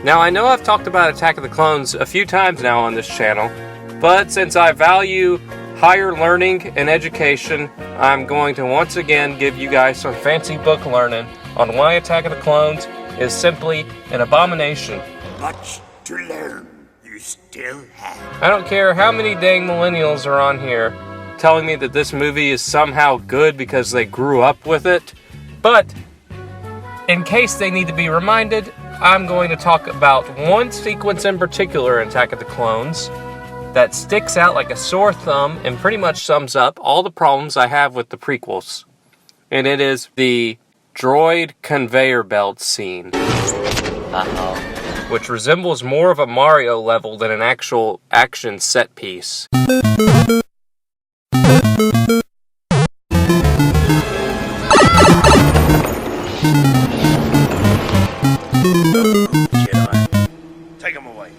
Now, I know I've talked about Attack of the Clones a few times now on this channel, but since I value higher learning and education, I'm going to once again give you guys some fancy book learning on why Attack of the Clones is simply an abomination. Much to learn, you still have. I don't care how many dang millennials are on here telling me that this movie is somehow good because they grew up with it, but in case they need to be reminded, I'm going to talk about one sequence in particular in Attack of the Clones that sticks out like a sore thumb and pretty much sums up all the problems I have with the prequels. And it is the droid conveyor belt scene. Which resembles more of a Mario level than an actual action set piece. Jedi, take him away.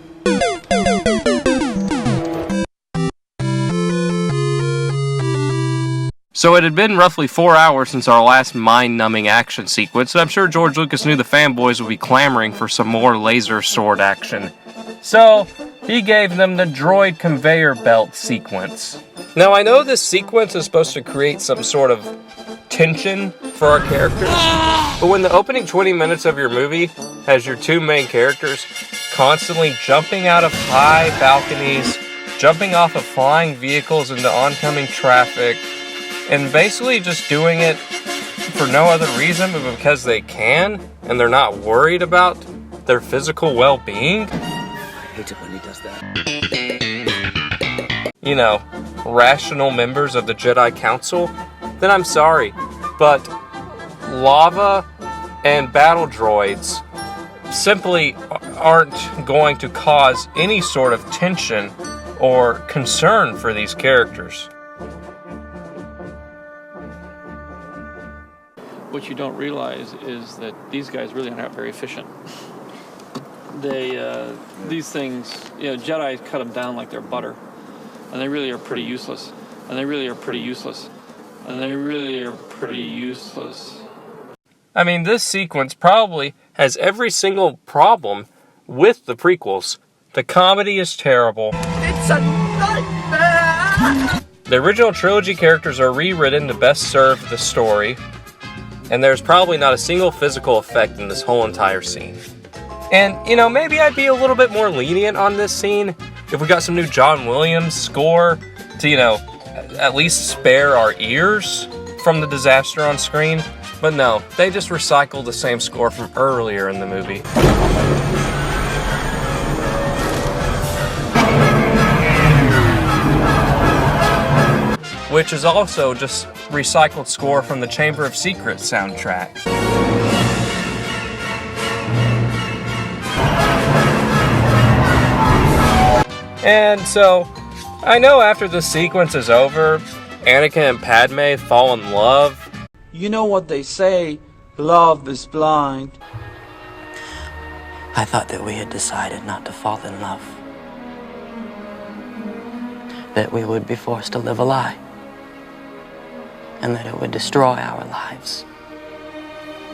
So it had been roughly 4 hours since our last mind-numbing action sequence, and I'm sure George Lucas knew the fanboys would be clamoring for some more laser sword action. So he gave them the droid conveyor belt sequence. Now I know this sequence is supposed to create some sort of tension for our characters, but when the opening 20 minutes of your movie has your two main characters constantly jumping out of high balconies, jumping off of flying vehicles into oncoming traffic, and basically just doing it for no other reason but because they can, and they're not worried about their physical well-being. I hate it when he does that. You know, rational members of the Jedi Council, then I'm sorry, but lava and battle droids simply aren't going to cause any sort of tension or concern for these characters. What you don't realize is that these guys really are not very efficient. These things, Jedi cut them down like they're butter, and they really are pretty useless. I mean, this sequence probably has every single problem with the prequels. The comedy is terrible. It's a nightmare! The original trilogy characters are rewritten to best serve the story, and there's probably not a single physical effect in this whole entire scene. And, maybe I'd be a little bit more lenient on this scene if we got some new John Williams score to, at least spare our ears from the disaster on screen. But no, they just recycled the same score from earlier in the movie. Which is also just recycled score from the Chamber of Secrets soundtrack. And so, I know after the sequence is over, Anakin and Padme fall in love. You know what they say, love is blind. I thought that we had decided not to fall in love. That we would be forced to live a lie. And that it would destroy our lives.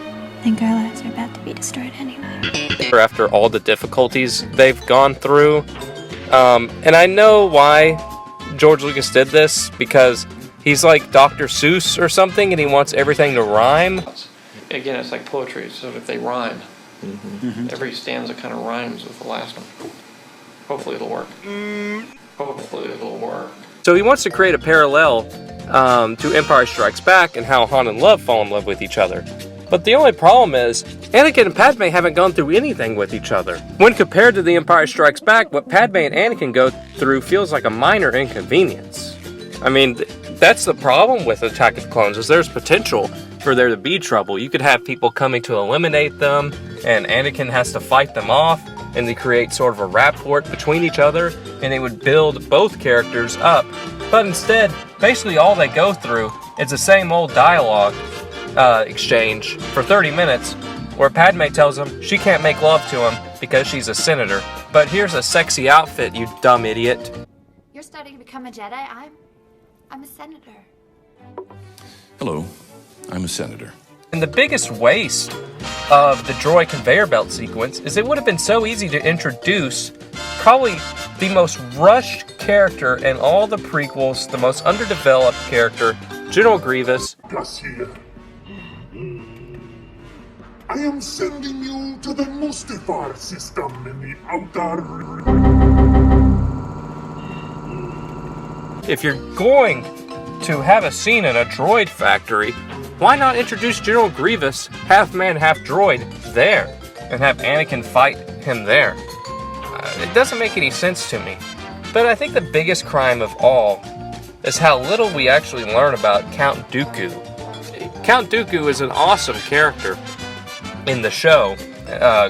I think our lives are about to be destroyed anyway. After all the difficulties they've gone through. And I know why George Lucas did this, because he's like Dr. Seuss or something, and he wants everything to rhyme. Again, it's like poetry, so if they rhyme, every stanza kind of rhymes with the last one. Hopefully it'll work. So he wants to create a parallel to Empire Strikes Back and how Han and Love fall in love with each other. But the only problem is, Anakin and Padme haven't gone through anything with each other. When compared to The Empire Strikes Back, what Padme and Anakin go through feels like a minor inconvenience. I mean, that's the problem with Attack of the Clones, is there's potential for there to be trouble. You could have people coming to eliminate them, and Anakin has to fight them off. and they create sort of a rapport between each other, and they would build both characters up. But instead, basically all they go through is the same old dialogue exchange for 30 minutes, where Padme tells him she can't make love to him because she's a senator. But here's a sexy outfit, you dumb idiot. You're starting to become a Jedi. I'm a senator. Hello, I'm a senator. And the biggest waste of the droid conveyor belt sequence is it would have been so easy to introduce probably the most rushed character in all the prequels, the most underdeveloped character, General Grievous. Garcia. I am sending you to the Mustafar system in the outer... If you're going to have a scene in a droid factory, why not introduce General Grievous, half man, half droid, there, and have Anakin fight him there? It doesn't make any sense to me. But I think the biggest crime of all is how little we actually learn about Count Dooku. Count Dooku is an awesome character in the show,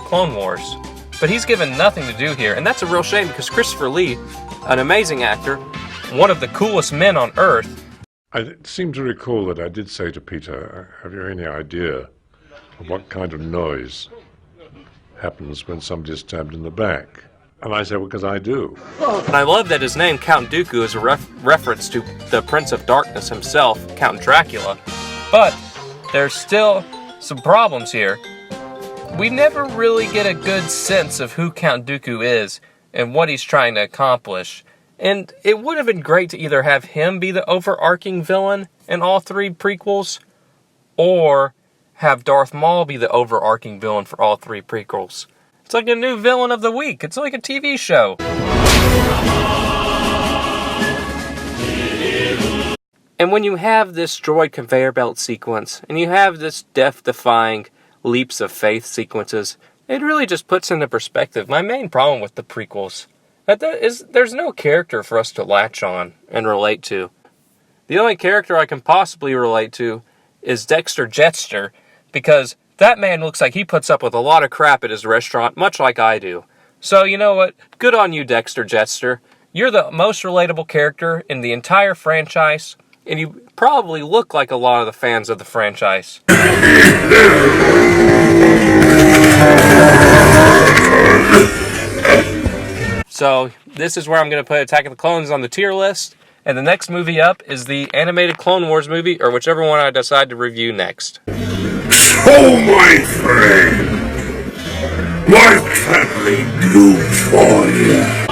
Clone Wars, but he's given nothing to do here, and that's a real shame because Christopher Lee, an amazing actor, one of the coolest men on Earth. I seem to recall that I did say to Peter, have you any idea of what kind of noise happens when somebody is stabbed in the back? And I said, well, because I do. And I love that his name, Count Dooku, is a reference to the Prince of Darkness himself, Count Dracula. But there's still some problems here. We never really get a good sense of who Count Dooku is and what he's trying to accomplish. And it would have been great to either have him be the overarching villain in all three prequels, or have Darth Maul be the overarching villain for all three prequels. It's like a new villain of the week. It's like a TV show. And when you have this droid conveyor belt sequence, and you have this death-defying leaps of faith sequences, it really just puts into perspective my main problem with the prequels. There's no character for us to latch on and relate to. The only character I can possibly relate to is Dexter Jettster, because that man looks like he puts up with a lot of crap at his restaurant, much like I do. So you know what? Good on you, Dexter Jettster. You're the most relatable character in the entire franchise, and you probably look like a lot of the fans of the franchise. So this is where I'm going to put Attack of the Clones on the tier list. And the next movie up is the animated Clone Wars movie, or whichever one I decide to review next. So, my friend, what can we do for you?